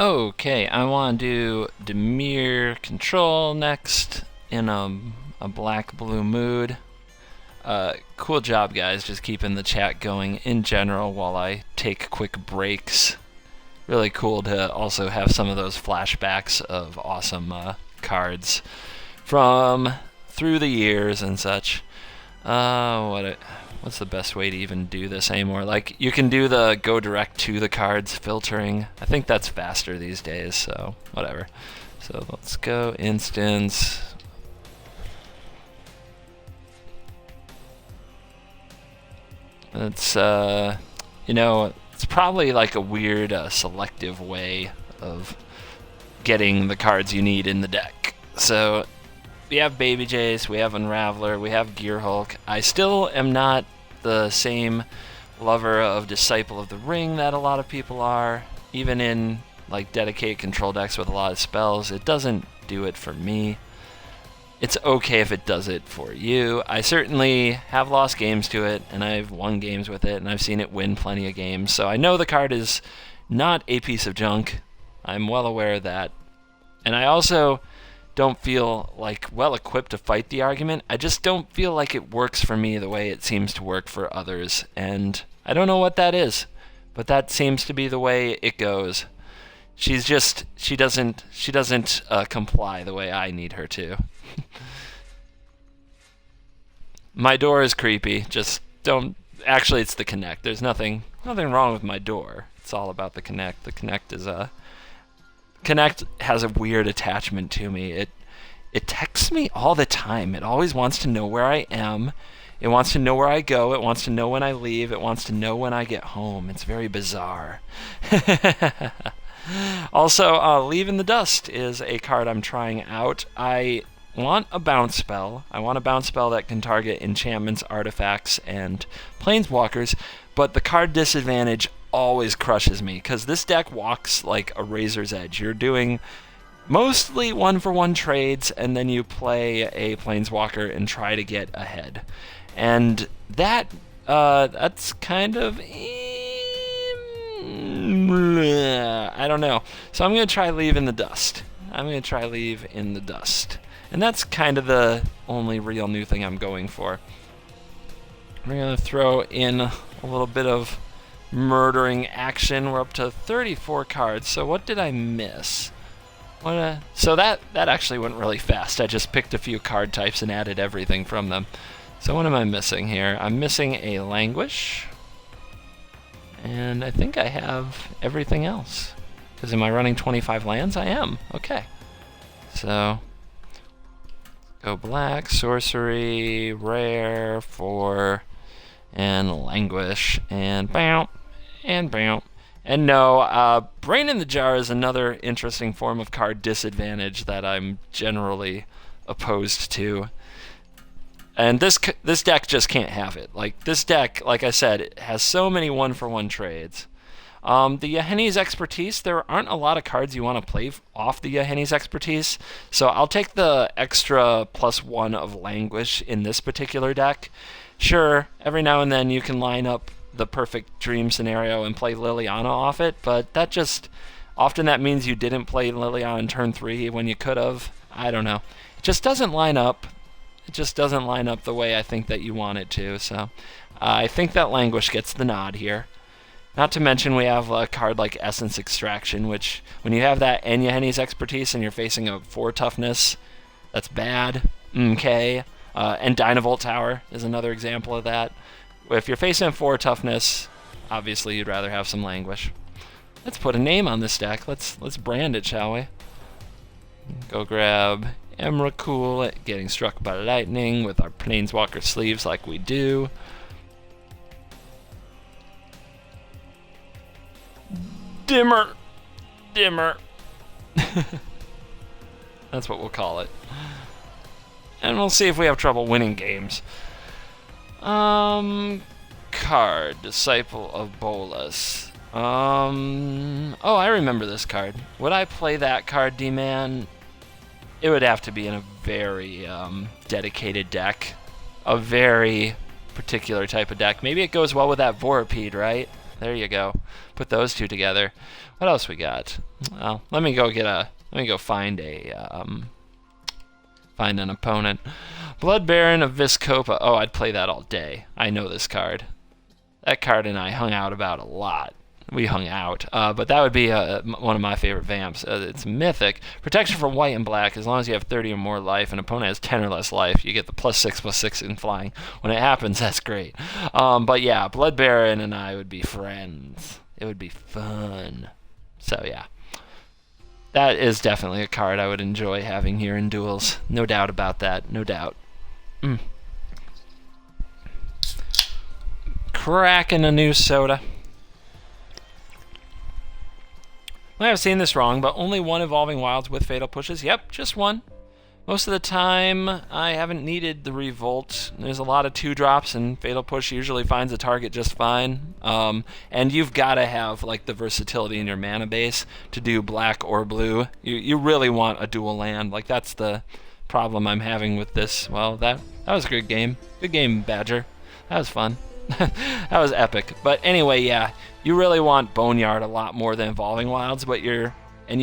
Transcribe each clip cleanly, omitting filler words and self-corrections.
Okay, I want to do Dimir Control next in a black-blue mood. Cool job, guys, just keeping the chat going in general while I take quick breaks. Really cool to also have some of those flashbacks of awesome cards from through the years and such. What's the best way to even do this anymore? Like, you can do the go direct to the cards filtering. I think that's faster these days, so whatever. So let's go instance. It's, it's probably like a weird selective way of getting the cards you need in the deck. So we have Baby Jace, we have Unraveler, we have Gear Hulk. I still am not the same lover of Disciple of the Ring that a lot of people are. Even in like dedicated control decks with a lot of spells, it doesn't do it for me. It's okay if it does it for you. I certainly have lost games to it, and I've won games with it, and I've seen it win plenty of games. So I know the card is not a piece of junk. I'm well aware of that. And I also don't feel like well equipped to fight the argument. I just don't feel like it works for me the way it seems to work for others, and I don't know what that is, but that seems to be the way it goes. She doesn't comply the way I need her to. My door is creepy. Just don't. Actually, it's the connect. There's nothing wrong with my door. It's all about the connect. The connect is Connect has a weird attachment to me. It texts me all the time. It always wants to know where I am. It wants to know where I go. It wants to know when I leave. It wants to know when I get home. It's very bizarre. Also, Leave in the Dust is a card I'm trying out. I want a bounce spell. I want a bounce spell that can target enchantments, artifacts, and planeswalkers, but the card disadvantage always crushes me, because this deck walks like a razor's edge. You're doing mostly one-for-one trades, and then you play a planeswalker and try to get ahead. And that's kind of... I don't know. So I'm going to try Leave in the Dust. And that's kind of the only real new thing I'm going for. We're going to throw in a little bit of murdering action. We're up to 34 cards. So what did I miss? So that actually went really fast. I just picked a few card types and added everything from them. So what am I missing here? I'm missing a Languish. And I think I have everything else. Because am I running 25 lands? I am. Okay. So go black, sorcery, rare, 4, and Languish, and bow, and bow. And no, Brain in the Jar is another interesting form of card disadvantage that I'm generally opposed to. And this deck just can't have it. Like, this deck, like I said, it has so many one-for-one trades. The Yahenni's Expertise, there aren't a lot of cards you want to play off the Yahenni's Expertise, so I'll take the extra +1 of Languish in this particular deck. Sure, every now and then you can line up the perfect dream scenario and play Liliana off it, but often that means you didn't play Liliana in turn 3 when you could have. I don't know. It just doesn't line up. It just doesn't line up the way I think that you want it to, so I think that Languish gets the nod here. Not to mention we have a card like Essence Extraction, which when you have that and Yahenni's Expertise and you're facing a 4 toughness, that's bad. Okay. And Dynavolt Tower is another example of that. If you're facing a 4 toughness, obviously you'd rather have some Languish. Let's put a name on this deck. Let's brand it, shall we? Go grab Emrakul, getting struck by lightning with our Planeswalker sleeves like we do. Dimir. That's what we'll call it. And we'll see if we have trouble winning games. Card, Disciple of Bolas. Oh, I remember this card. Would I play that card, D-Man? It would have to be in a very dedicated deck. A very particular type of deck. Maybe it goes well with that Vorapede, right? There you go. Put those two together. What else we got? Well, let me go find an opponent. Blood Baron of Viscopa. Oh, I'd play that all day. I know this card. That card and I hung out about a lot. We hung out, but that would be one of my favorite vamps. It's mythic. Protection from white and black. As long as you have 30 or more life, and opponent has 10 or less life, you get the +6/+6 in flying. When it happens, that's great. But yeah, Blood Baron and I would be friends. It would be fun. So yeah, that is definitely a card I would enjoy having here in Duels. No doubt about that. No doubt. Cracking a new soda. I have seen this wrong, but only one Evolving Wilds with Fatal Pushes. Yep, just one. Most of the time, I haven't needed the Revolt. There's a lot of 2-drops, and Fatal Push usually finds a target just fine. And you've got to have like the versatility in your mana base to do black or blue. You really want a dual land. Like, that's the problem I'm having with this. Well, that was a good game. Good game, Badger. That was fun. That was epic. But anyway, yeah, you really want Boneyard a lot more than Evolving Wilds, but you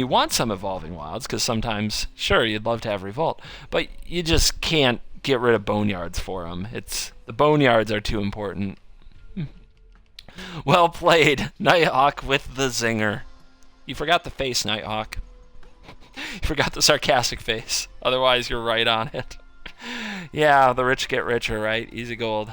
want some Evolving Wilds, because sometimes, sure, you'd love to have Revolt, but you just can't get rid of Boneyards for them. The Boneyards are too important. Well played, Nighthawk with the zinger. You forgot the face, Nighthawk. You forgot the sarcastic face. Otherwise, you're right on it. Yeah, the rich get richer, right? Easy gold.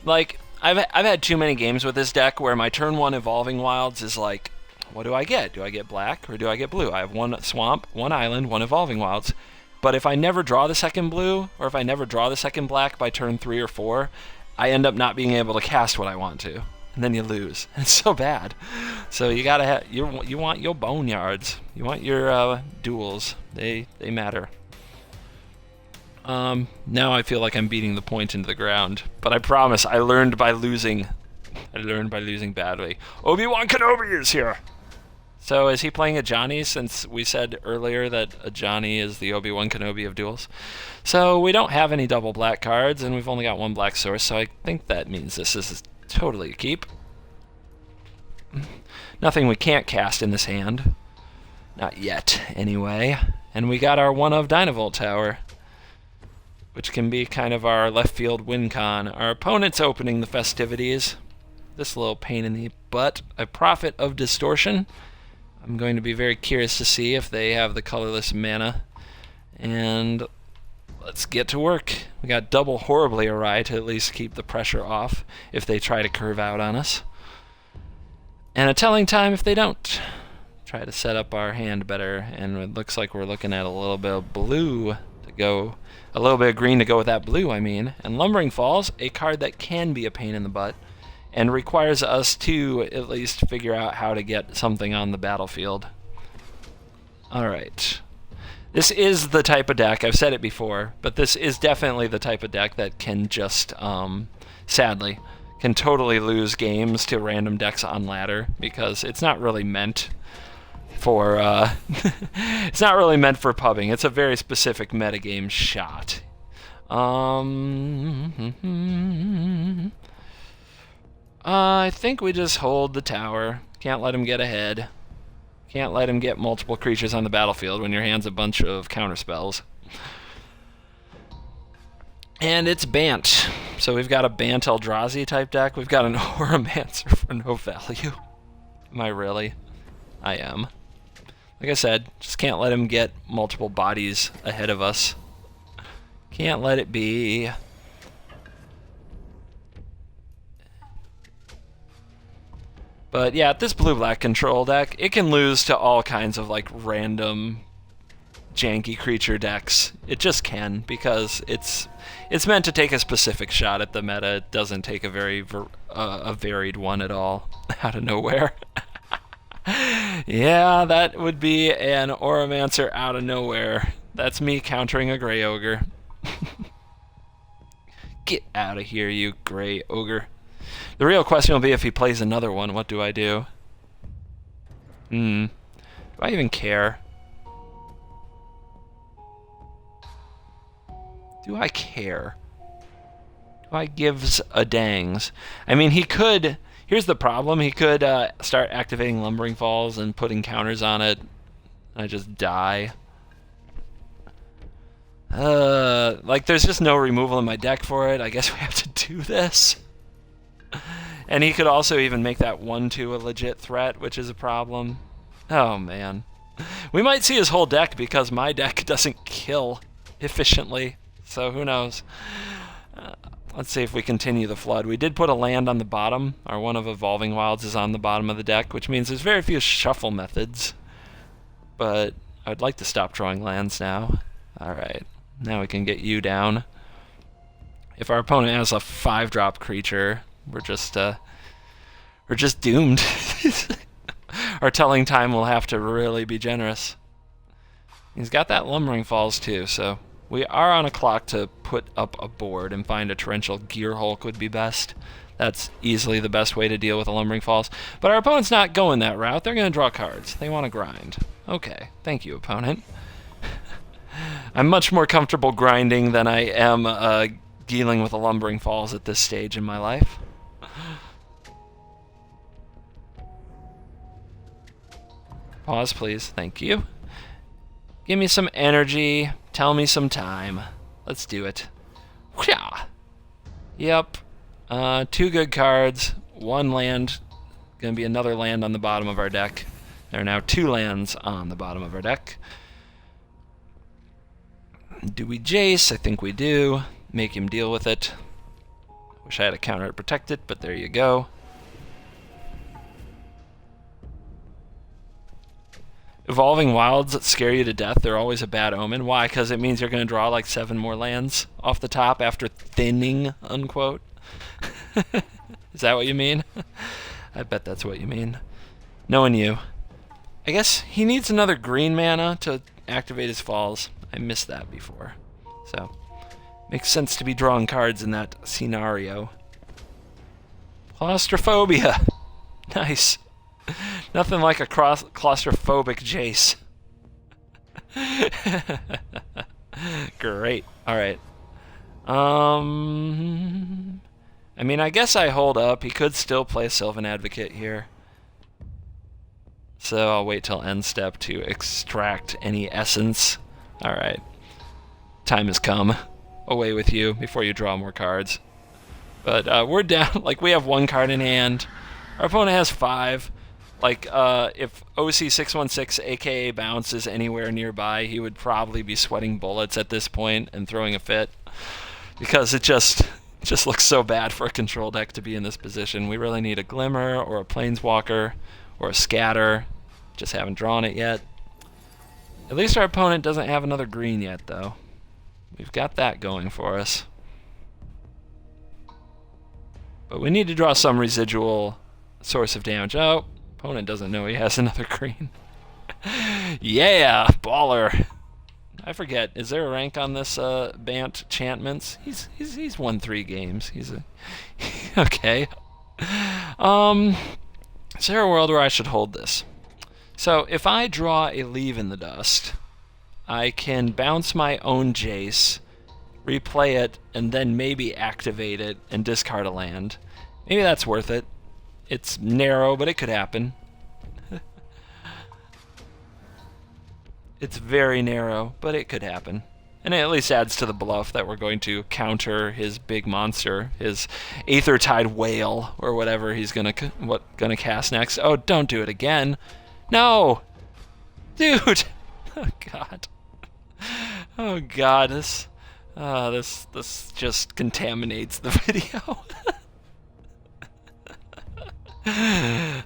Like, I've had too many games with this deck where my turn 1 Evolving Wilds is like, what do I get? Do I get black or do I get blue? I have 1 swamp, 1 island, 1 Evolving Wilds. But if I never draw the second blue, or if I never draw the second black by turn 3 or 4, I end up not being able to cast what I want to. And then you lose. It's so bad. So you gotta have, you want your Boneyards. You want your duels. They matter. Now I feel like I'm beating the point into the ground, but I promise I learned by losing. I learned by losing badly. Obi-Wan Kenobi is here! So is he playing a Johnny, since we said earlier that a Johnny is the Obi-Wan Kenobi of Duels? So we don't have any double black cards, and we've only got 1 black source, so I think that means this is totally a keep. Nothing we can't cast in this hand. Not yet, anyway. And we got our 1 of Dynavolt Tower, which can be kind of our left field win con. Our opponent's opening the festivities. This little pain in the butt. A Prophet of Distortion. I'm going to be very curious to see if they have the colorless mana. And let's get to work. We got double Horribly Awry to at least keep the pressure off if they try to curve out on us. And a Telling Time if they don't. Try to set up our hand better. And it looks like we're looking at a little bit of blue to go. A little bit of green to go with that blue, I mean. And Lumbering Falls, a card that can be a pain in the butt, and requires us to at least figure out how to get something on the battlefield. Alright. This is the type of deck, I've said it before, but this is definitely the type of deck that can just, sadly, can totally lose games to random decks on ladder, because it's not really meant for it's not really meant for pubbing. It's a very specific metagame shot. I think we just hold the tower. Can't let him get ahead. Can't let him get multiple creatures on the battlefield when your hand's a bunch of counterspells. And it's Bant. So we've got a Bant Eldrazi type deck. We've got an Oromancer for no value. Am I really? I am. Like I said, just can't let him get multiple bodies ahead of us. Can't let it be. But yeah, this blue-black control deck, it can lose to all kinds of like random janky creature decks. It just can, because it's meant to take a specific shot at the meta. It doesn't take a very varied one at all out of nowhere. Yeah, that would be an Oromancer out of nowhere. That's me countering a Grey Ogre. Get out of here, you Grey Ogre. The real question will be if he plays another one, what do I do? Do I even care? Do I care? Do Why gives a dangs? I mean, he could... Here's the problem. He could start activating Lumbering Falls and putting counters on it. I just die. Like, there's just no removal in my deck for it. I guess we have to do this. And he could also even make that 1-2 a legit threat, which is a problem. Oh, man. We might see his whole deck because my deck doesn't kill efficiently. So who knows? Let's see if we continue the flood. We did put a land on the bottom. Our one of Evolving Wilds is on the bottom of the deck, which means there's very few shuffle methods. But I'd like to stop drawing lands now. Alright, now we can get you down. If our opponent has a 5-drop creature, we're just doomed. Our telling time will have to really be generous. He's got that Lumbering Falls too, so we are on a clock to put up a board and find a torrential Gear Hulk would be best. That's easily the best way to deal with the Lumbering Falls. But our opponent's not going that route. They're going to draw cards. They want to grind. Okay, thank you, opponent. I'm much more comfortable grinding than I am dealing with the Lumbering Falls at this stage in my life. Pause, please. Thank you. Give me some energy. Tell me some time. Let's do it. Yep. 2 good cards. 1 land. Gonna be another land on the bottom of our deck. There are now 2 lands on the bottom of our deck. Do we jace? I think we do. Make him deal with it. Wish I had a counter to protect it, but there you go. Evolving Wilds that scare you to death, they're always a bad omen. Why? Because it means you're going to draw like 7 more lands off the top after thinning, unquote. Is that what you mean? I bet that's what you mean. Knowing you. I guess he needs another green mana to activate his falls. I missed that before. So, makes sense to be drawing cards in that scenario. Claustrophobia. Nice. Nothing like a claustrophobic jace. Great. Alright. I mean, I guess I hold up. He could still play Sylvan Advocate here. So I'll wait till end step to extract any essence. Alright. Time has come. Away with you before you draw more cards. But we're down. Like, we have 1 card in hand. Our opponent has 5. Like, if OC616 aka Bounce is anywhere nearby, he would probably be sweating bullets at this point and throwing a fit. Because it just looks so bad for a control deck to be in this position. We really need a Glimmer or a Planeswalker or a Scatter. Just haven't drawn it yet. At least our opponent doesn't have another green yet, though. We've got that going for us. But we need to draw some residual source of damage. Oh, opponent doesn't know he has another green. Yeah, baller. I forget. Is there a rank on this Bant Chantments? He's won 3 games. He's a okay. Is there a world where I should hold this? So if I draw a Leave in the Dust, I can bounce my own Jace, replay it, and then maybe activate it and discard a land. Maybe that's worth it. It's narrow, but it could happen. It's very narrow, but it could happen. And it at least adds to the bluff that we're going to counter his big monster, his Aether Whale, or whatever he's gonna cast next. Oh, don't do it again. No! Dude! Oh, God. Oh, God. This just contaminates the video.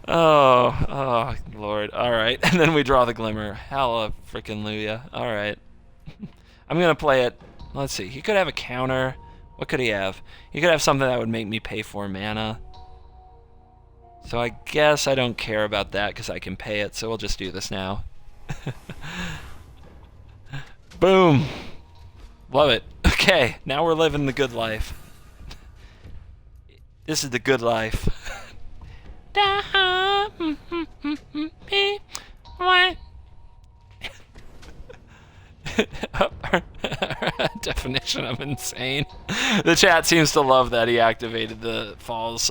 Oh, Lord. Alright, and then we draw the Glimmer. Halla frickin' Luya. Alright. I'm gonna play it. Let's see. He could have a counter. What could he have? He could have something that would make me pay 4 mana. So I guess I don't care about that because I can pay it, so we'll just do this now. Boom! Love it. Okay, now we're living the good life. This is the good life. Definition of insane. The chat seems to love that he activated the falls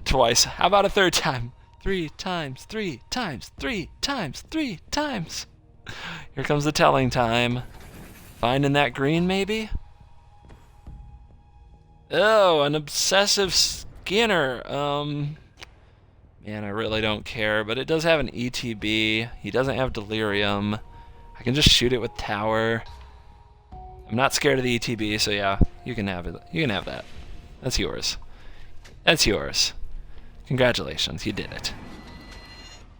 twice. How about a third time? 3 times, 3 times, 3 times, 3 times. Here comes the telling time. Finding that green, maybe? Oh, an obsessive skinner. Man, I really don't care, but it does have an ETB. He doesn't have delirium. I can just shoot it with tower. I'm not scared of the ETB, so yeah, you can have it. You can have that. That's yours. That's yours. Congratulations, you did it.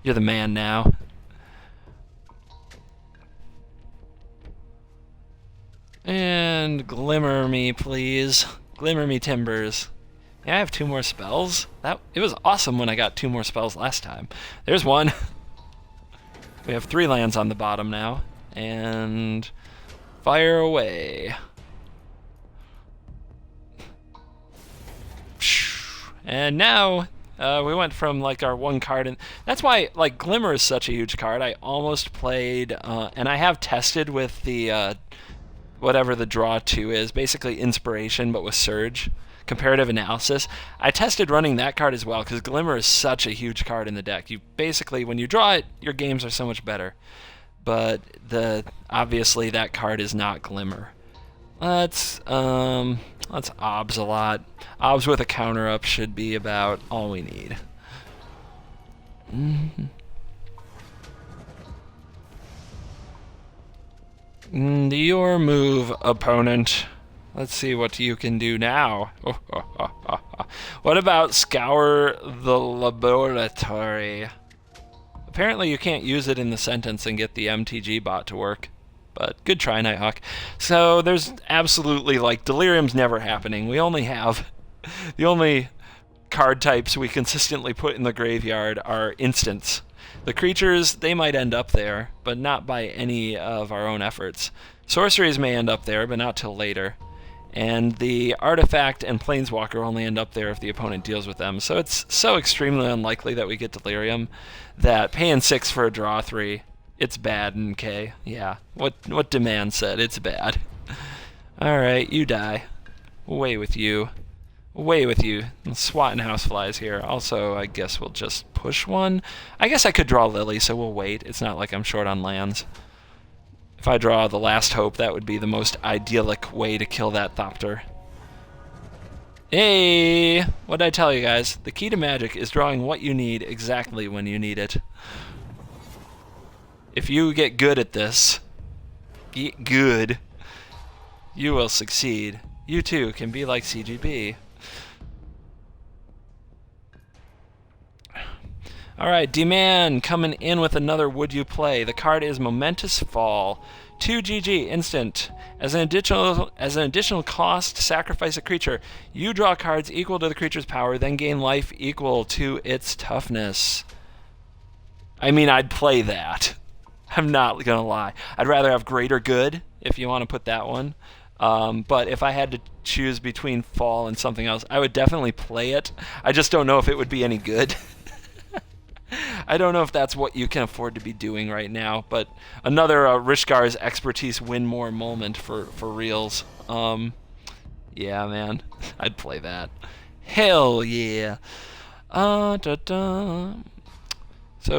You're the man now. And glimmer me, please. Glimmer me, timbers. Yeah, I have 2 more spells. It was awesome when I got 2 more spells last time. There's one. We have 3 lands on the bottom now. And fire away. And now we went from like our 1 card, and that's why like Glimmer is such a huge card. I almost played, and I have tested with the whatever the draw 2 is, basically inspiration, but with Surge. Comparative analysis. I tested running that card as well because Glimmer is such a huge card in the deck. You basically, when you draw it, your games are so much better. But obviously that card is not Glimmer. Let's Obs a lot. Obs with a counter up should be about all we need. Your move, opponent. Let's see what you can do now. What about Scour the Laboratory? Apparently you can't use it in the sentence and get the MTG bot to work. But good try, Nighthawk. So there's absolutely, like, Delirium's never happening. We only have... The only card types we consistently put in the graveyard are instants. The creatures, they might end up there, but not by any of our own efforts. Sorceries may end up there, but not till later. And the artifact and planeswalker only end up there if the opponent deals with them. So it's so extremely unlikely that we get Delirium that paying 6 for a draw 3, it's bad in K. Yeah, what Demand said, it's bad. Alright, you die. Away with you. Away with you. Swatting houseflies here. Also, I guess we'll just push 1. I guess I could draw Lily, so we'll wait. It's not like I'm short on lands. If I draw the Last Hope, that would be the most idyllic way to kill that Thopter. Hey! What'd I tell you guys? The key to Magic is drawing what you need exactly when you need it. If you get good at this, get good, you will succeed. You too can be like CGB. Alright, D-Man coming in with another Would You Play. The card is Momentous Fall. 2 GG, instant. As an additional cost, sacrifice a creature. You draw cards equal to the creature's power, then gain life equal to its toughness. I mean, I'd play that. I'm not gonna lie. I'd rather have Greater Good, if you want to put that one. But if I had to choose between Fall and something else, I would definitely play it. I just don't know if it would be any good. I don't know if that's what you can afford to be doing right now, but another Rishgar's Expertise Win More moment for reals. Yeah, man, I'd play that. Hell yeah. So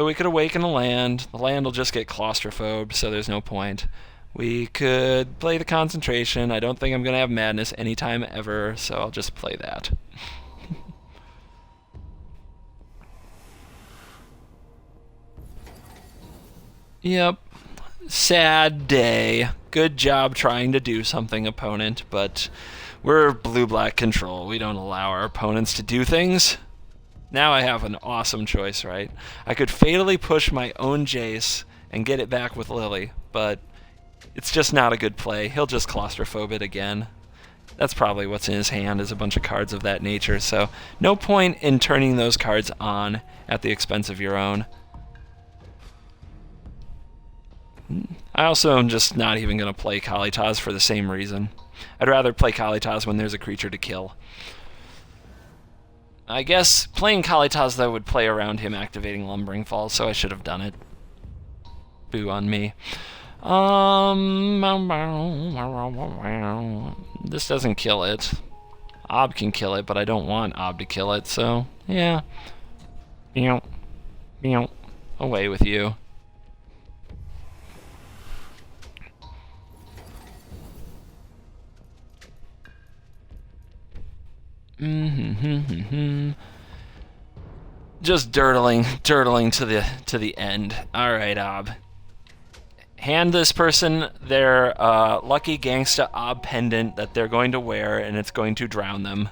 we could awaken a land. The land will just get claustrophobe, so there's no point. We could play the concentration. I don't think I'm going to have madness anytime ever, so I'll just play that. Yep. Sad day. Good job trying to do something, opponent, but we're blue-black control. We don't allow our opponents to do things. Now I have an awesome choice, right? I could fatally push my own Jace and get it back with Lily, but it's just not a good play. He'll just claustrophobe it again. That's probably what's in his hand, is a bunch of cards of that nature, so no point in turning those cards on at the expense of your own. I also am just not even going to play Kalitas for the same reason. I'd rather play Kalitas when there's a creature to kill. I guess playing Kalitas, though, would play around him activating Lumbering Falls, so I should have done it. Boo on me. This doesn't kill it. Ob can kill it, but I don't want Ob to kill it, so yeah. Meow. Meow. Away with you. Just dirtling to the end. All right, Ob. Hand this person their lucky gangsta Ob pendant that they're going to wear, and it's going to drown them.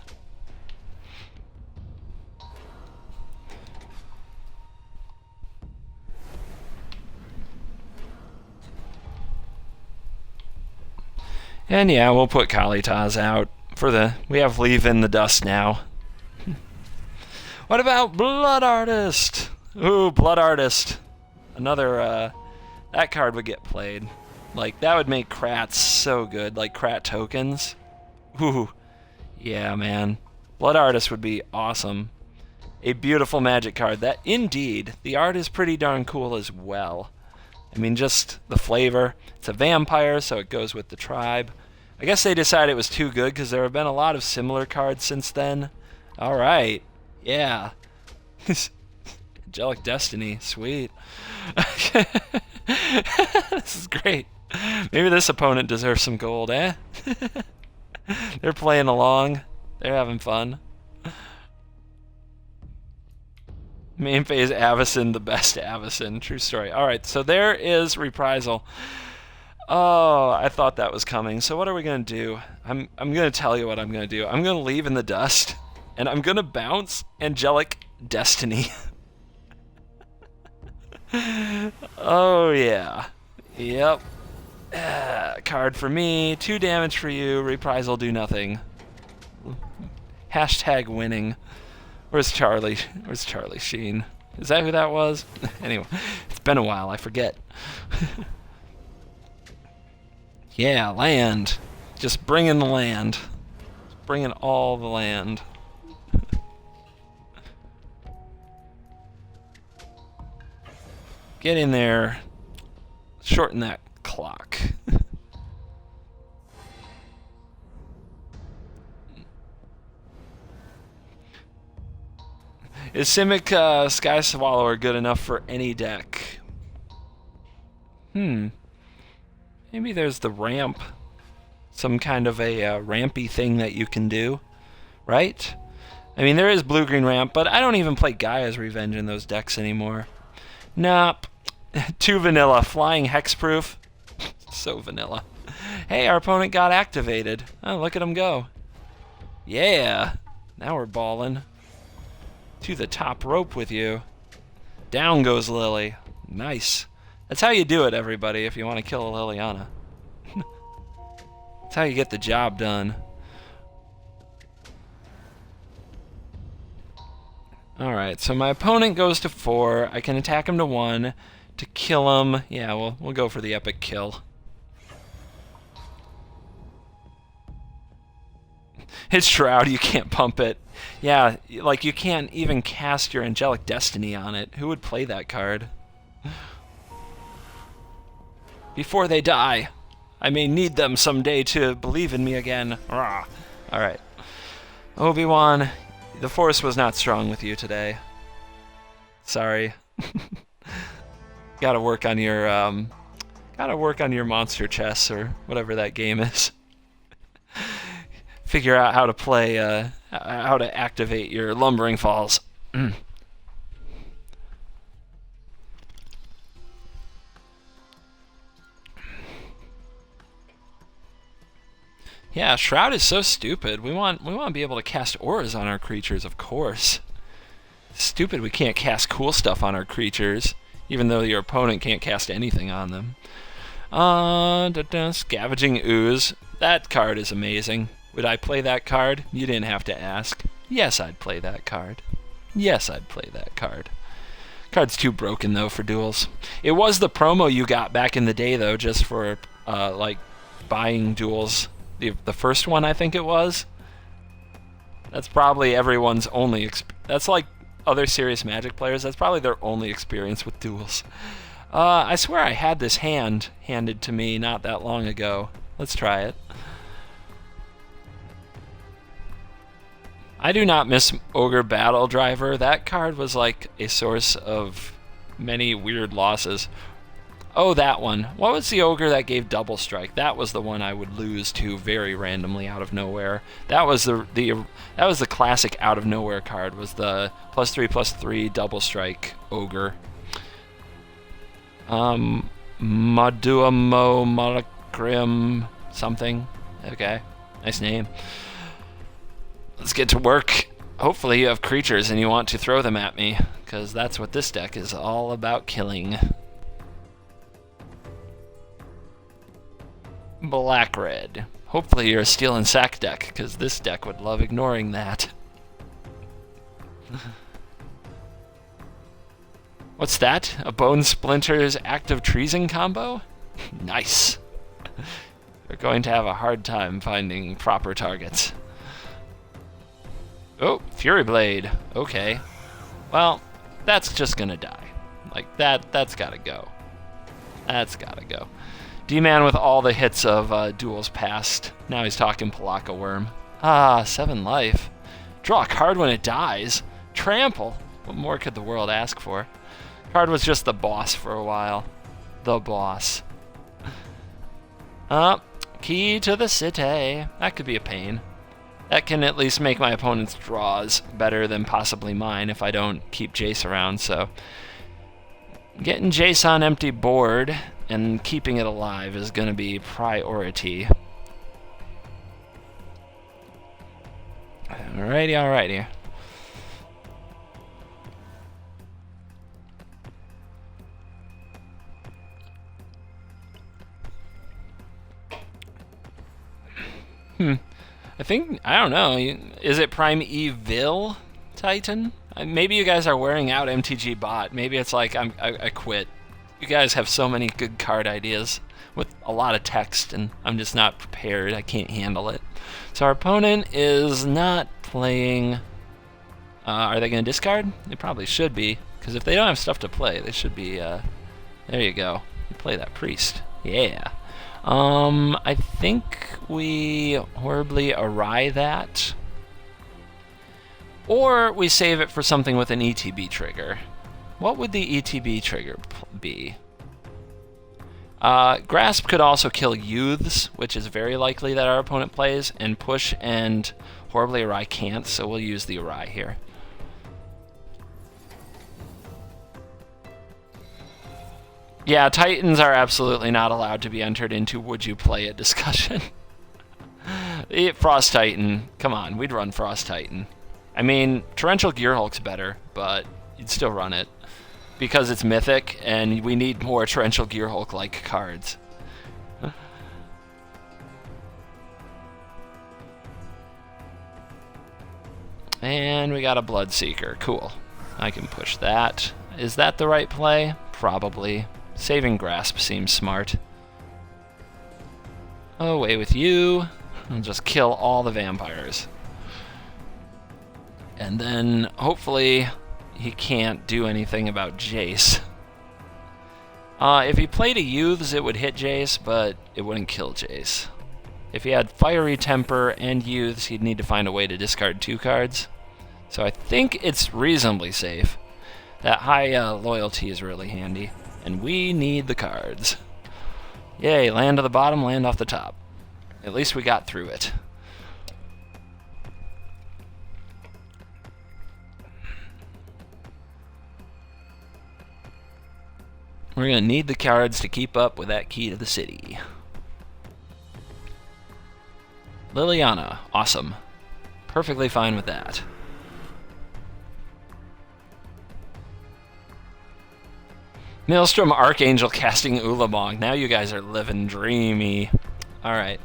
And yeah, we'll put kalitas out for the. We have Leave in the Dust now. What about Blood Artist? Ooh, Blood Artist. Another. That card would get played. Like, that would make Krats so good. Like, Krat tokens. Ooh. Yeah, man. Blood Artist would be awesome. A beautiful magic card. That, indeed, the art is pretty darn cool as well. I mean, just the flavor. It's a vampire, so it goes with the tribe. I guess they decided it was too good because there have been a lot of similar cards since then. Alright. Yeah. Angelic Destiny. Sweet. This is great. Maybe this opponent deserves some gold, eh? They're playing along. They're having fun. Main phase Avacyn, the best Avacyn. True story. Alright, so there is Reprisal. Oh, I thought that was coming. So what are we going to do? I'm going to tell you what I'm going to do. I'm going to Leave in the Dust, and I'm going to bounce Angelic Destiny. Oh, yeah. Yep. Card for me, 2 damage for you, Reprisal do nothing. Hashtag winning. Where's Charlie? Where's Charlie Sheen? Is that who that was? Anyway, it's been a while, I forget. Yeah, land. Just bring in the land. Bring in all the land. Get in there. Shorten that clock. Is Simic Sky Swallower good enough for any deck? Maybe there's the ramp. Some kind of a rampy thing that you can do. Right? I mean, there is blue-green ramp, but I don't even play Gaia's Revenge in those decks anymore. Nope. Too vanilla. Flying hexproof. So vanilla. Hey, our opponent got activated. Oh, look at him go. Yeah. Now we're balling. To the top rope with you. Down goes Lily. Nice. That's how you do it, everybody, if you want to kill a Liliana. That's how you get the job done. Alright, so my opponent goes to 4. I can attack him to 1. To kill him, yeah, we'll go for the epic kill. It's Shroud, you can't pump it. Yeah, like you can't even cast your Angelic Destiny on it. Who would play that card? Before they die, I may need them someday to believe in me again. Alright. Obi-Wan, the Force was not strong with you today. Sorry. Gotta work on your monster chess or whatever that game is. Figure out how to play, how to activate your Lumbering Falls. Yeah, Shroud is so stupid. We want to be able to cast auras on our creatures, of course. Stupid we can't cast cool stuff on our creatures, even though your opponent can't cast anything on them. Scavenging Ooze. That card is amazing. Would I play that card? You didn't have to ask. Yes, I'd play that card. Yes, I'd play that card. Card's too broken, though, for Duels. It was the promo you got back in the day, though, just for, like, buying Duels. The first one, I think it was. That's probably everyone's only... That's like other serious Magic players. That's probably their only experience with Duels. I swear I had this hand handed to me not that long ago. Let's try it. I do not miss Ogre Battle Driver. That card was like a source of many weird losses. Oh, that one. What was the Ogre that gave double strike? That was the one I would lose to very randomly out of nowhere. That was that was the classic out of nowhere card. Was the +3/+3 double strike Ogre. Maduamo Monocrim something. Okay, nice name. Let's get to work. Hopefully you have creatures and you want to throw them at me, because that's what this deck is all about, killing. Black-red. Hopefully you're a Steel and Sack deck, because this deck would love ignoring that. What's that? A Bone Splinter's Active Treason combo? Nice. We're going to have a hard time finding proper targets. Oh, Fury Blade. Okay. Well, that's just gonna die. Like, that's gotta go. That's gotta go. D-Man with all the hits of Duels past. Now he's talking Palaka Worm. Ah, 7 life. Draw a card when it dies. Trample. What more could the world ask for? Card was just the boss for a while. The boss. Key to the city. That could be a pain. That can at least make my opponent's draws better than possibly mine if I don't keep Jace around, so getting Jace on empty board and keeping it alive is going to be priority. Alrighty, alrighty. I don't know, is it Prime Evil Titan? Maybe you guys are wearing out MTG Bot. Maybe it's like I quit. You guys have so many good card ideas with a lot of text, and I'm just not prepared. I can't handle it. So our opponent is not playing... are they going to discard? They probably should be, because if they don't have stuff to play, they should be... there you go. You play that priest. Yeah. I think we horribly awry that. Or we save it for something with an ETB trigger. What would the ETB trigger be? Grasp could also kill youths, which is very likely that our opponent plays, and push and horribly awry can't, so we'll use the awry here. Yeah, Titans are absolutely not allowed to be entered into would you play it discussion. Frost Titan, come on, we'd run Frost Titan. I mean, Torrential Gearhulk's better, but you'd still run it. Because it's mythic, and we need more Torrential Gearhulk-like cards. And we got a Bloodseeker, cool. I can push that. Is that the right play? Probably. Saving Grasp seems smart. Away with you. I'll just kill all the vampires. And then, hopefully, he can't do anything about Jace. If he played a Youths, it would hit Jace, but it wouldn't kill Jace. If he had Fiery Temper and Youths, he'd need to find a way to discard 2 cards. So I think it's reasonably safe. That high loyalty is really handy. And we need the cards. Yay, land to the bottom, land off the top. At least we got through it. We're going to need the cards to keep up with that key to the city. Liliana, awesome. Perfectly fine with that. Maelstrom Archangel casting Ulamog. Now you guys are living dreamy. Alright.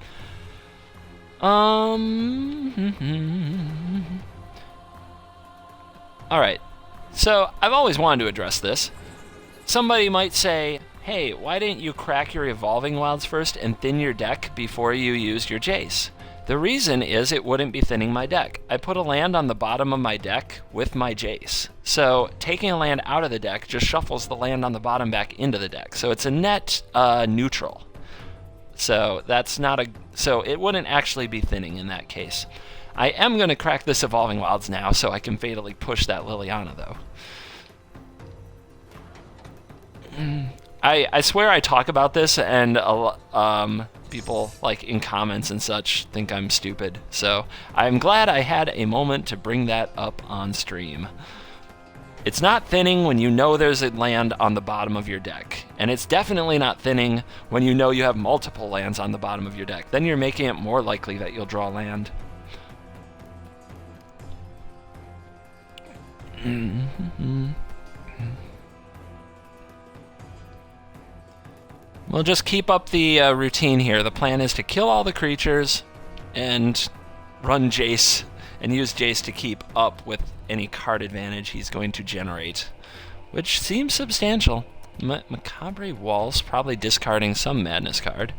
Alright. So, I've always wanted to address this. Somebody might say, hey, why didn't you crack your Evolving Wilds first and thin your deck before you used your Jace? The reason is it wouldn't be thinning my deck. I put a land on the bottom of my deck with my jace. So taking a land out of the deck just shuffles the land on the bottom back into the deck. So it's a net neutral. So that's not a... So it wouldn't actually be thinning in that case. I am going to crack this Evolving Wilds now so I can fatally push that Liliana, though. I swear I talk about this and people like in comments and such think I'm stupid. So I'm glad I had a moment to bring that up on stream. It's not thinning when you know there's a land on the bottom of your deck. And it's definitely not thinning when you know you have multiple lands on the bottom of your deck. Then you're making it more likely that you'll draw land. We'll just keep up the routine here. The plan is to kill all the creatures and run Jace and use Jace to keep up with any card advantage he's going to generate, which seems substantial. Macabre Walls, probably discarding some Madness card.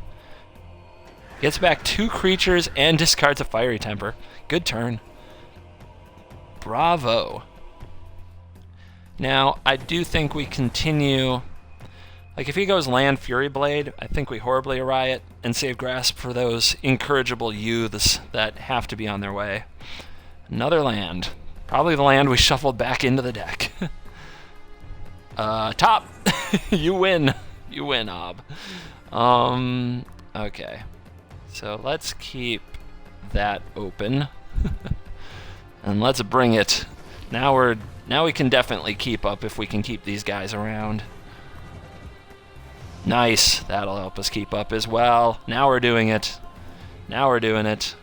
Gets back 2 creatures and discards a Fiery Temper. Good turn. Bravo. Now, I do think we continue... Like, if he goes land Fury Blade, I think we horribly awry it and save Grasp for those incorrigible youths that have to be on their way. Another land. Probably the land we shuffled back into the deck. Top! You win. You win, Ob. Okay. So let's keep that open. And let's bring it. Now we can definitely keep up if we can keep these guys around. Nice. That'll help us keep up as well. Now we're doing it. Now we're doing it.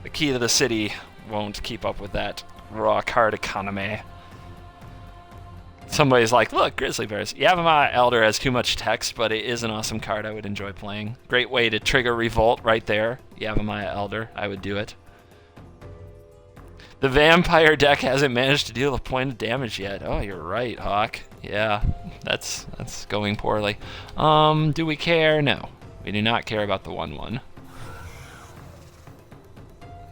The key to the city won't keep up with that raw card economy. Somebody's like, look, Grizzly Bears. Yavimaya Elder has too much text, but it is an awesome card I would enjoy playing. Great way to trigger Revolt right there. Yavimaya Elder. I would do it. The vampire deck hasn't managed to deal a point of damage yet. Oh, you're right, Hawk. Yeah, that's going poorly. Do we care? No. We do not care about the 1/1.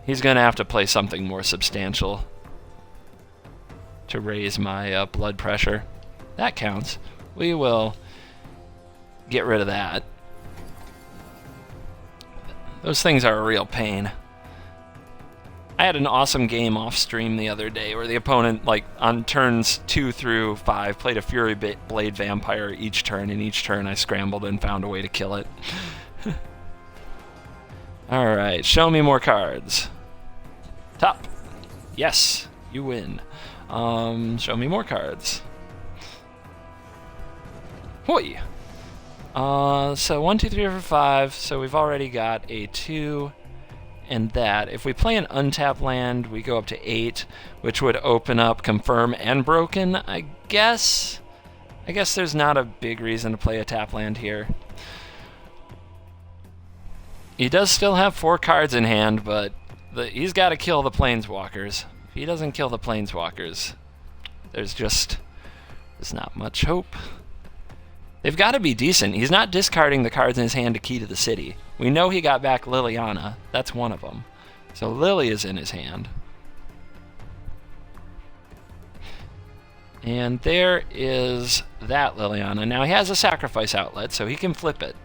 He's going to have to play something more substantial to raise my blood pressure. That counts. We will get rid of that. Those things are a real pain. I had an awesome game off stream the other day where the opponent, like, on turns 2 through 5, played a Fury Blade Vampire each turn, and each turn I scrambled and found a way to kill it. Alright, show me more cards. Top. Yes, you win. Show me more cards. Hoi! So 1, 2, 3, 4, 5, so we've already got a 2... and that. If we play an untapped land, we go up to 8, which would open up Confirm and Broken. I guess there's not a big reason to play a tap land here. He does still have 4 cards in hand, but he's got to kill the Planeswalkers. If he doesn't kill the Planeswalkers, there's not much hope. They've got to be decent. He's not discarding the cards in his hand to key to the city. We know he got back Liliana. That's one of them. So Lily is in his hand. And there is that Liliana. Now he has a sacrifice outlet, so he can flip it.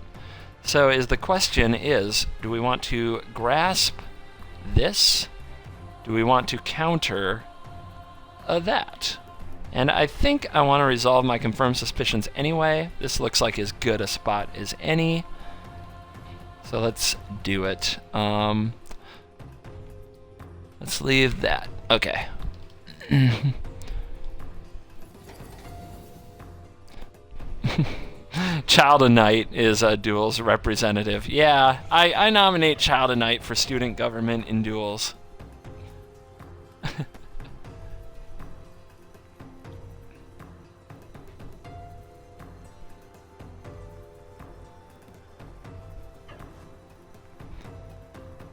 So the question is, do we want to grasp this? Do we want to counter that? And I think I want to resolve my confirmed suspicions anyway. This looks like as good a spot as any. So let's do it. Let's leave that. Okay. Child of Night is a Duels representative. Yeah, I nominate Child of Night for student government in Duels.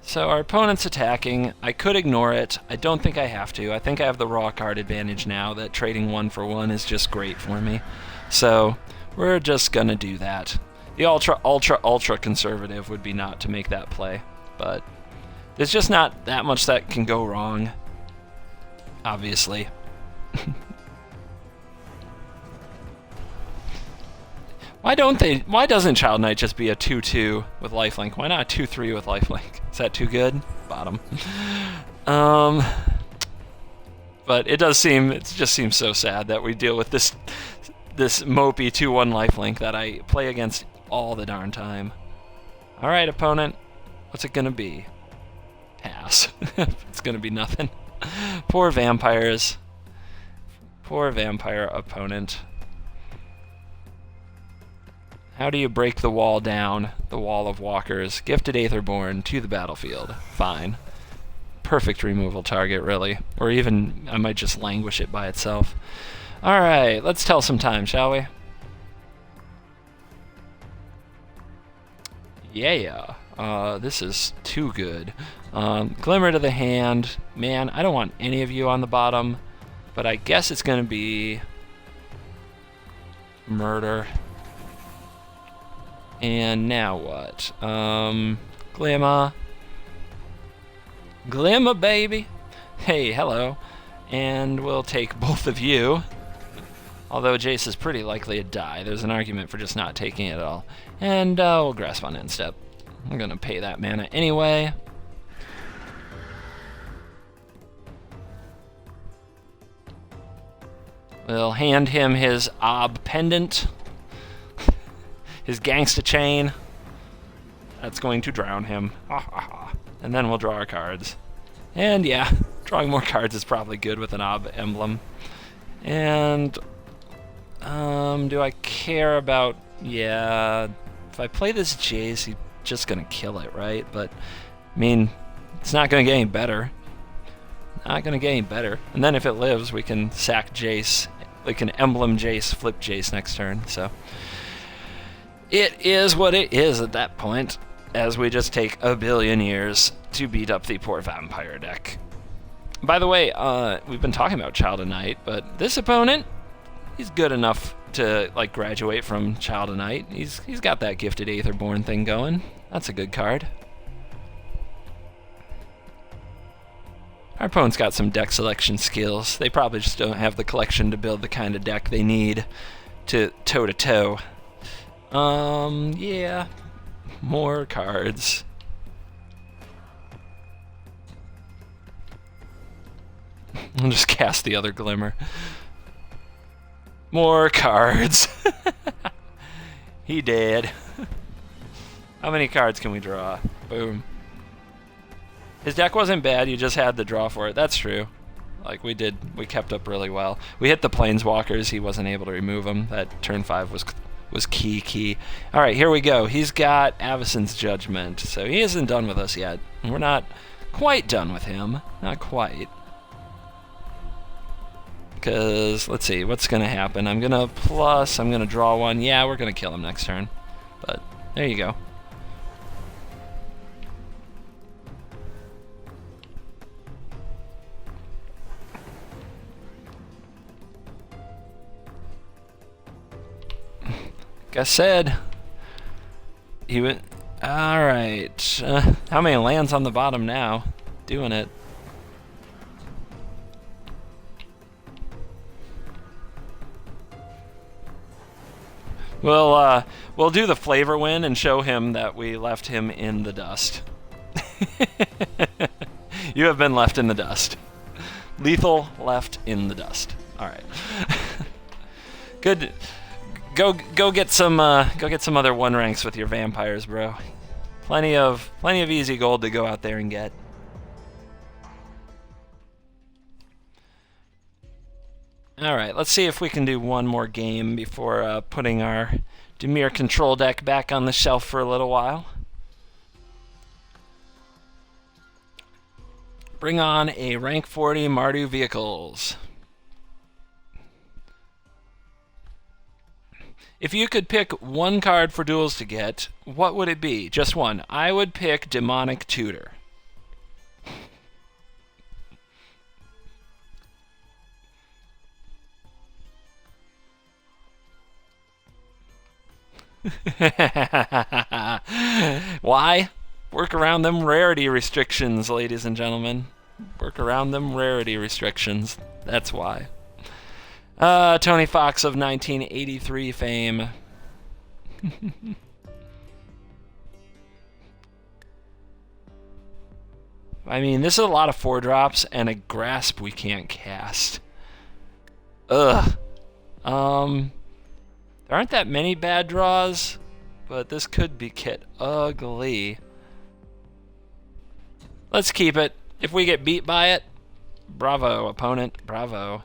So our opponent's attacking. I could ignore it. I don't think I have to. I think I have the raw card advantage now that trading 1 for 1 is just great for me. So we're just gonna do that. The ultra conservative would be not to make that play, but There's just not that much that can go wrong, obviously. Why doesn't Child Knight just be a 2-2 with lifelink? Why not a 2-3 with lifelink? Is that too good? Bottom. But it just seems so sad that we deal with this mopey 2-1 lifelink that I play against all the darn time. Alright, opponent. What's it gonna be? Pass. It's gonna be nothing. Poor vampires. Poor vampire opponent. How do you break the wall down? The wall of walkers. Gifted Aetherborn to the battlefield. Fine. Perfect removal target, really. Or even, I might just languish it by itself. Alright, let's tell some time, shall we? Yeah. This is too good. Glimmer to the hand. Man, I don't want any of you on the bottom, but I guess it's going to be murder. And now what? Glimmer. Glimmer, baby. Hey, hello. And we'll take both of you. Although Jace is pretty likely to die. There's an argument for just not taking it at all. And we'll grasp on instep. I'm going to pay that mana anyway. We'll hand him his Ob pendant. His gangsta chain. That's going to drown him. Ha ha ha. And then we'll draw our cards. And yeah, drawing more cards is probably good with an Ob emblem. And do I care about... Yeah, if I play this Jace, he's just going to kill it, right? But, I mean, it's not going to get any better. Not going to get any better. And then if it lives, we can sack Jace. We can emblem Jace, flip Jace next turn, so... It is what it is at that point, as we just take a billion years to beat up the poor vampire deck. By the way, we've been talking about Child of Night, but this opponent, he's good enough to like graduate from Child of Night. He's got that gifted Aetherborn thing going. That's a good card. Our opponent's got some deck selection skills. They probably just don't have the collection to build the kind of deck they need to toe-to-toe. Yeah. More cards. I'll just cast the other Glimmer. More cards. He did. How many cards can we draw? Boom. His deck wasn't bad, you just had the draw for it. That's true. Like, we kept up really well. We hit the Planeswalkers, he wasn't able to remove them. That turn 5 was key. Alright, here we go. He's got Avacyn's Judgment, so he isn't done with us yet. We're not quite done with him. Not quite. Because, let's see, what's going to happen? I'm going to draw one. Yeah, we're going to kill him next turn. But, there you go. Like I said, he went. All right. How many lands on the bottom now? Doing it. We'll do the flavor win and show him that we left him in the dust. You have been left in the dust. Lethal left in the dust. All right. Good. Go get some other 1 ranks with your vampires, bro. Plenty of easy gold to go out there and get. All right, let's see if we can do one more game before putting our Dimir Control deck back on the shelf for a little while. Bring on a rank 40 Mardu Vehicles. If you could pick one card for Duels to get, what would it be? Just one. I would pick Demonic Tutor. Why? Work around them rarity restrictions, ladies and gentlemen. Work around them rarity restrictions. That's why. Tony Fox of 1983 fame. I mean, this is a lot of 4-drops and a grasp we can't cast. Ugh. There aren't that many bad draws, but this could be kit ugly. Let's keep it. If we get beat by it, bravo, opponent, bravo.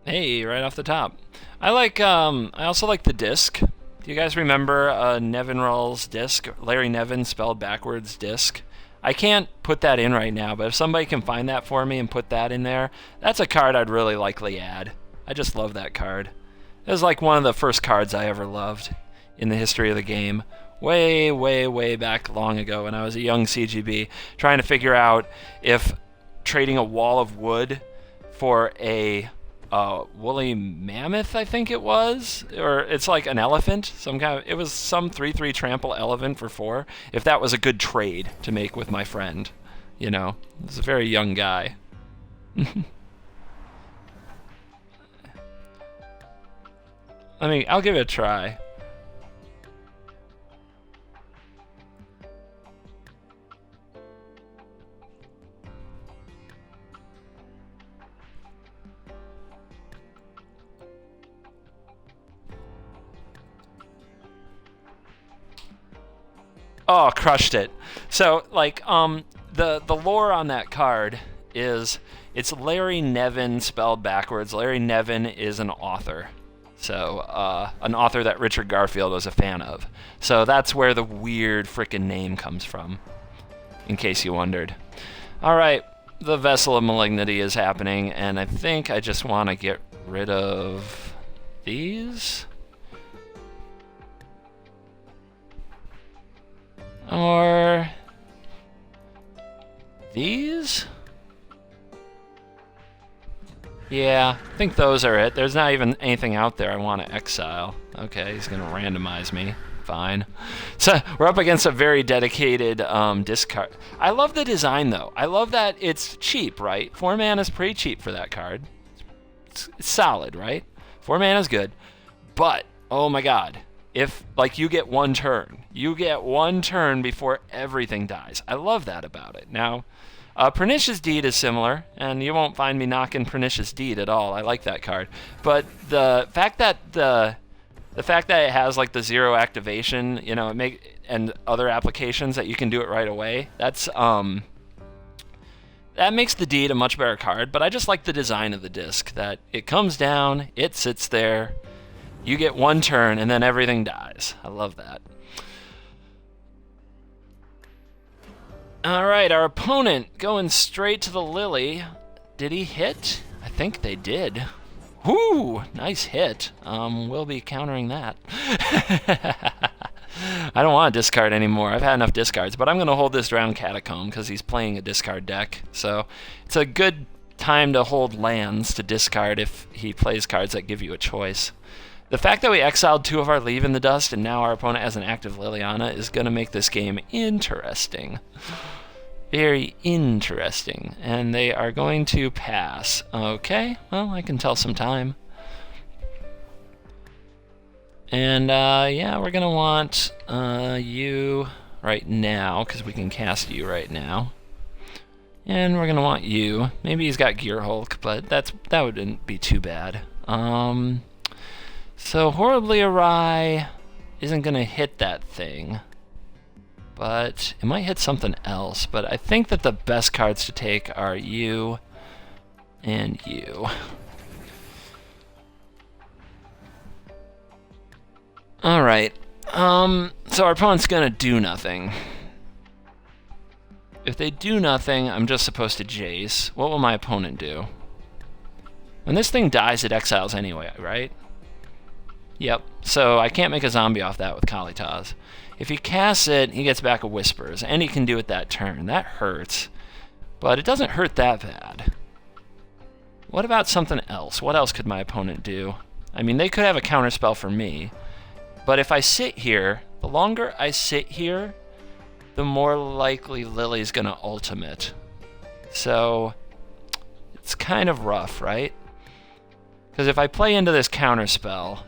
Hey, right off the top. I also like the disc. Do you guys remember Nevinrall's disc? Larry Nevin spelled backwards disc. I can't put that in right now, but if somebody can find that for me and put that in there, that's a card I'd really likely add. I just love that card. It was like one of the first cards I ever loved in the history of the game. Way, way, way back long ago when I was a young CGB, trying to figure out if trading a wall of wood for a woolly mammoth, I think it was, or it's like an elephant, it was some 3/3 trample elephant for 4, if that was a good trade to make with my friend. You know, I was a very young guy. I'll give it a try. Oh, crushed it. So, like, the lore on that card is it's Larry Nevin spelled backwards. Larry Nevin is an author. So, an author that Richard Garfield was a fan of. So that's where the weird frickin' name comes from, in case you wondered. All right, the Vessel of Malignity is happening, and I think I just want to get rid of these. Or these? Yeah, I think those are it. There's not even anything out there I want to exile. Okay, he's going to randomize me. Fine. So we're up against a very dedicated discard. I love the design, though. I love that it's cheap, right? 4 mana is pretty cheap for that card. It's solid, right? 4 mana is good. But, oh my god. If, like, you get 1 turn. You get 1 turn before everything dies. I love that about it. Now, Pernicious Deed is similar, and you won't find me knocking Pernicious Deed at all. I like that card. But the fact that it has, like, the 0 activation, you know, and other applications that you can do it right away, that makes the Deed a much better card. But I just like the design of the disc, that it comes down, it sits there, you get 1 turn, and then everything dies. I love that. All right, our opponent going straight to the Lily. Did he hit? I think they did. Whoo, nice hit. We'll be countering that. I don't want to discard anymore. I've had enough discards, but I'm going to hold this round Catacomb because he's playing a discard deck. So it's a good time to hold lands to discard if he plays cards that give you a choice. The fact that we exiled 2 of our Leave in the Dust and now our opponent has an active Liliana is going to make this game interesting. Very interesting. And they are going to pass. Okay, well, I can tell some time. And, yeah, we're going to want you right now, because we can cast you right now. And we're going to want you. Maybe he's got Gear Hulk, but that wouldn't be too bad. So Horribly Awry isn't going to hit that thing, but it might hit something else. But I think that the best cards to take are you and you. Alright, so our opponent's going to do nothing. If they do nothing, I'm just supposed to jace. What will my opponent do? When this thing dies, it exiles anyway, right? Yep, so I can't make a zombie off that with Kalitas. If he casts it, he gets back a Whispers, and he can do it that turn. That hurts. But it doesn't hurt that bad. What about something else? What else could my opponent do? I mean, they could have a counterspell for me. But if I sit here, the longer I sit here, the more likely Lily's gonna ultimate. So, it's kind of rough, right? Because if I play into this counterspell,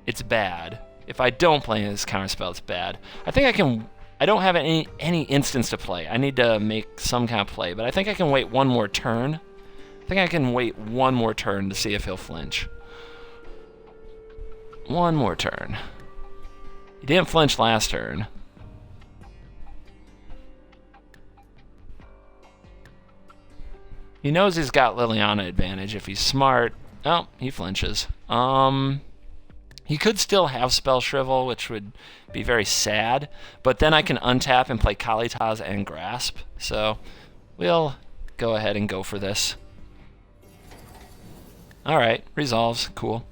it's bad. If I don't play into this counterspell, it's bad. I think I can... I don't have any instance to play. I need to make some kind of play, but I think I can wait one more turn. I think I can wait one more turn to see if he'll flinch. One more turn. He didn't flinch last turn. He knows he's got Liliana advantage if he's smart. Oh, he flinches. He could still have Spell Shrivel, which would be very sad, but then I can untap and play Kalitas and Grasp. So we'll go ahead and go for this. Alright, resolves. Cool.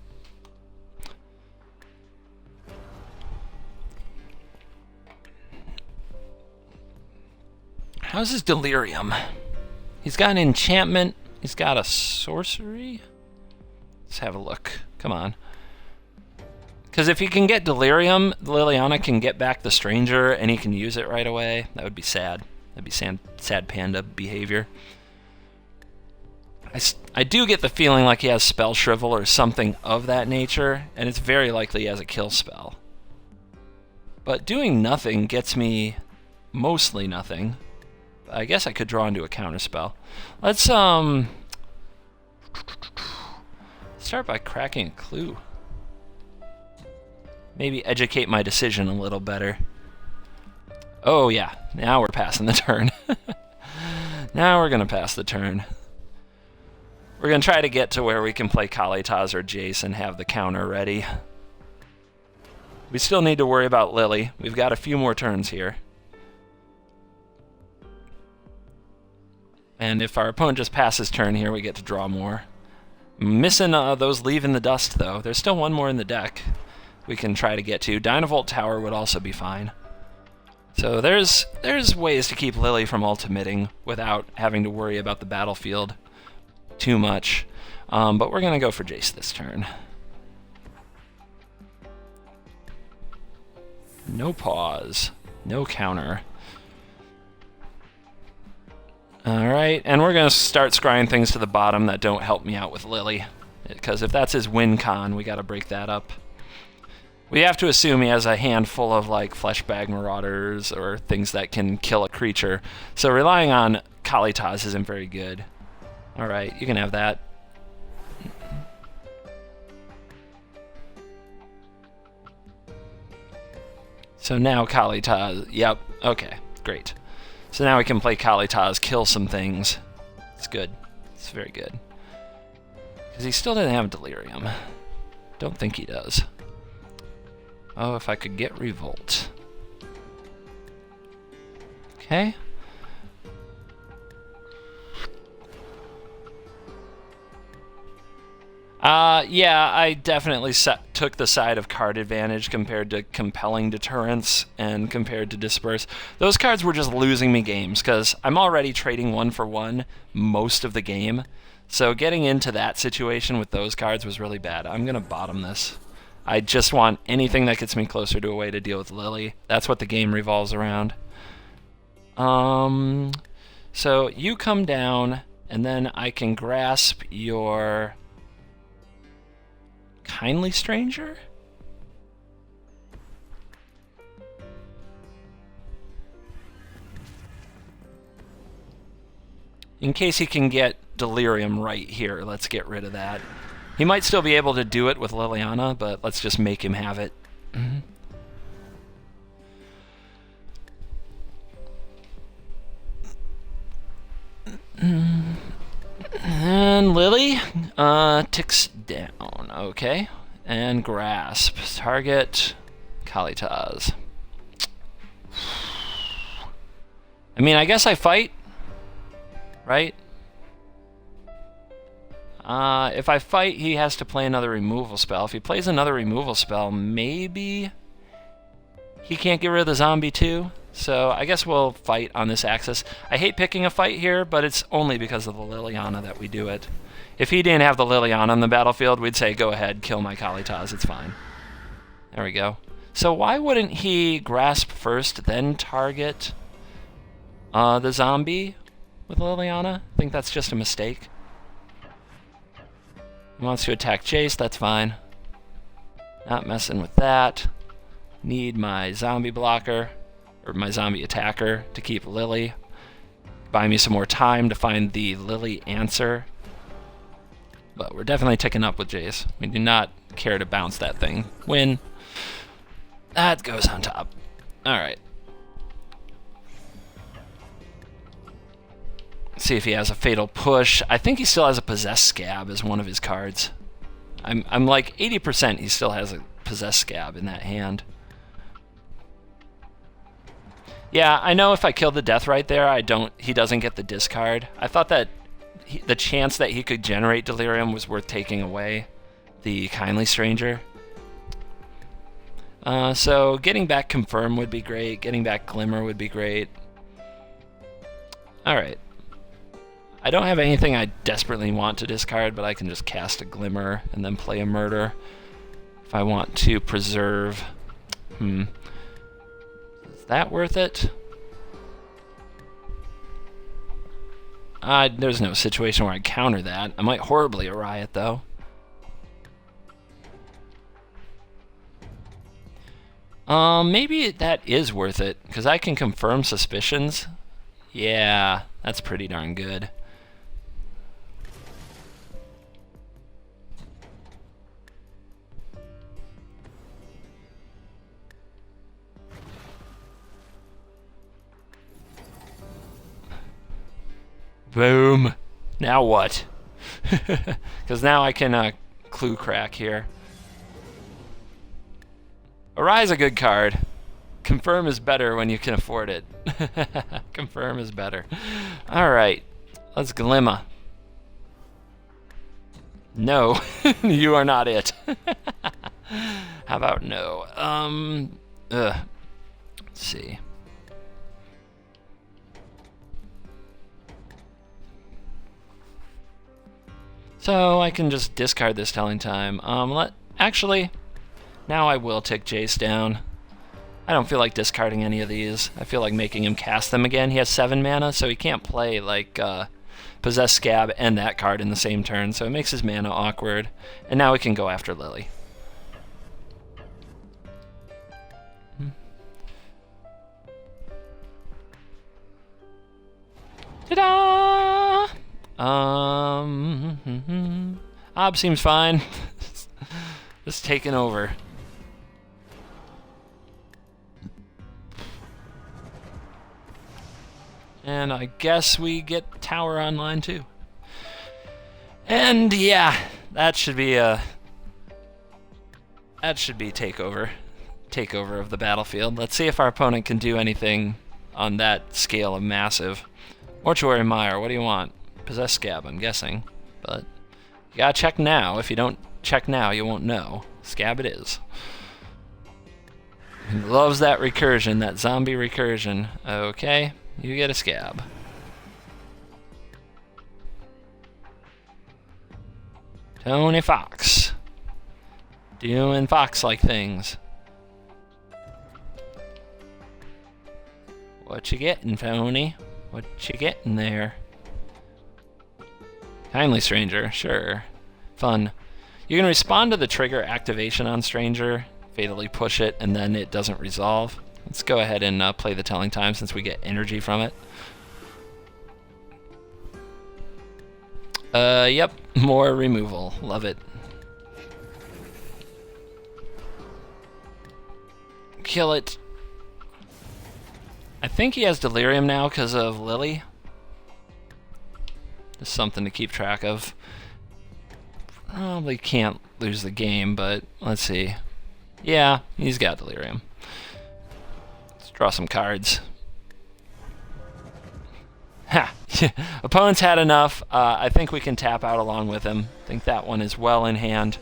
How's his Delirium? He's got an enchantment. He's got a sorcery. Let's have a look. Come on. Because if he can get Delirium, Liliana can get back the Stranger, and he can use it right away. That would be sad. That'd be sad panda behavior. I do get the feeling like he has Spell Shrivel or something of that nature, and it's very likely he has a kill spell. But doing nothing gets me mostly nothing. I guess I could draw into a counterspell. Let's start by cracking a clue. Maybe educate my decision a little better. Oh yeah, now we're passing the turn. Now we're gonna pass the turn. We're gonna try to get to where we can play Kalitas or Jace and have the counter ready. We still need to worry about Lily. We've got a few more turns here. And if our opponent just passes turn here, we get to draw more. Missing those Leave in the Dust, though. There's still one more in the deck we can try to get to. Dynavolt Tower would also be fine. So there's ways to keep Lily from ultimating without having to worry about the battlefield too much. But we're going to go for Jace this turn. No pause. No counter. Alright, and we're going to start scrying things to the bottom that don't help me out with Lily. Because if that's his win con, we got to break that up. We have to assume he has a handful of like Fleshbag Marauders or things that can kill a creature. So relying on Kalitas isn't very good. Alright, you can have that. So now Kalitas, yep, okay, great. So now we can play Kalitas, kill some things. It's good. It's very good. Because he still didn't have Delirium. Don't think he does. Oh, if I could get Revolt. Okay. Yeah, I definitely took the side of card advantage compared to Compelling Deterrence and compared to Disperse. Those cards were just losing me games because I'm already trading 1-for-1 most of the game. So getting into that situation with those cards was really bad. I'm going to bottom this. I just want anything that gets me closer to a way to deal with Lily. That's what the game revolves around. So you come down, and then I can grasp your Kindly Stranger? In case he can get Delirium right here, let's get rid of that. He might still be able to do it with Liliana, but let's just make him have it. And Lily ticks down, okay. And Grasp. Target Kalitas. I mean, I guess I fight, right? If I fight, he has to play another removal spell. If he plays another removal spell, maybe he can't get rid of the zombie too. So I guess we'll fight on this axis. I hate picking a fight here, but it's only because of the Liliana that we do it. If he didn't have the Liliana on the battlefield, we'd say, go ahead, kill my kalitas, it's fine. There we go. So why wouldn't he grasp first, then target the zombie with Liliana? I think that's just a mistake. He wants to attack Jace, that's fine. Not messing with that. Need my zombie blocker, or my zombie attacker, to keep Lily. Buy me some more time to find the Lily answer. But we're definitely ticking up with Jace. We do not care to bounce that thing. Win. That goes on top. Alright. See if he has a fatal push. I think he still has a possessed scab as one of his cards. I'm like 80% he still has a possessed scab in that hand. Yeah, I know if I kill the death right there, he doesn't get the discard. I thought that the chance that he could generate delirium was worth taking away the kindly stranger. So getting back confirm would be great. Getting back glimmer would be great. Alright. I don't have anything I desperately want to discard, but I can just cast a glimmer and then play a murder if I want to preserve. Is that worth it? There's no situation where I counter that. I might horribly awry it, though. Maybe that is worth it, because I can confirm suspicions. Yeah, that's pretty darn good. Boom. Now what? Because now I can clue crack here. Awry's a good card. Confirm is better when you can afford it. Confirm is better. Alright. Let's glimmer. No. You are not it. How about no? Let's see. So I can just discard this telling time. Actually, now I will tick Jace down. I don't feel like discarding any of these. I feel like making him cast them again. He has 7 mana, so he can't play like Possess Scab and that card in the same turn, so it makes his mana awkward. And now we can go after Lily. Ta-da! Ob seems fine. Just taking over. And I guess we get tower online too. And yeah, that should be takeover. Takeover of the battlefield. Let's see if our opponent can do anything on that scale of massive. Mortuary Mire, what do you want? Possess Scab, I'm guessing. But you gotta check now. If you don't check now, you won't know. Scab it is. He loves that recursion, that zombie recursion. Okay, you get a Scab. Tony Fox. Doing fox-like things. What you getting, Tony? What you getting there? Kindly Stranger, sure. Fun. You can respond to the trigger activation on Stranger, fatally push it, and then it doesn't resolve. Let's go ahead and play the telling time since we get energy from it. Yep, more removal. Love it. Kill it. I think he has Delirium now because of Lily. Just something to keep track of. Probably can't lose the game, but let's see. Yeah, he's got Delirium. Let's draw some cards. Ha! Opponent's had enough. I think we can tap out along with him. I think that one is well in hand.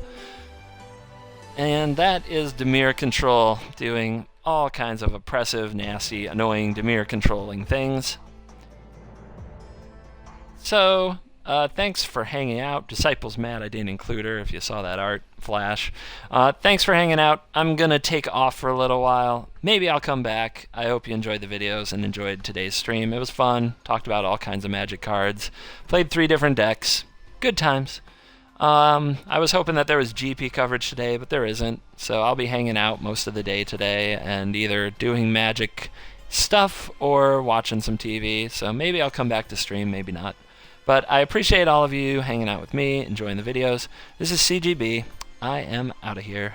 And that is Dimir Control doing all kinds of oppressive, nasty, annoying, Dimir controlling things. So, thanks for hanging out. Disciple's mad I didn't include her, if you saw that art flash. Thanks for hanging out. I'm going to take off for a little while. Maybe I'll come back. I hope you enjoyed the videos and enjoyed today's stream. It was fun. Talked about all kinds of Magic cards. Played 3 different decks. Good times. I was hoping that there was GP coverage today, but there isn't. So I'll be hanging out most of the day today and either doing Magic stuff or watching some TV. So maybe I'll come back to stream, maybe not. But I appreciate all of you hanging out with me, enjoying the videos. This is CGB. I am out of here.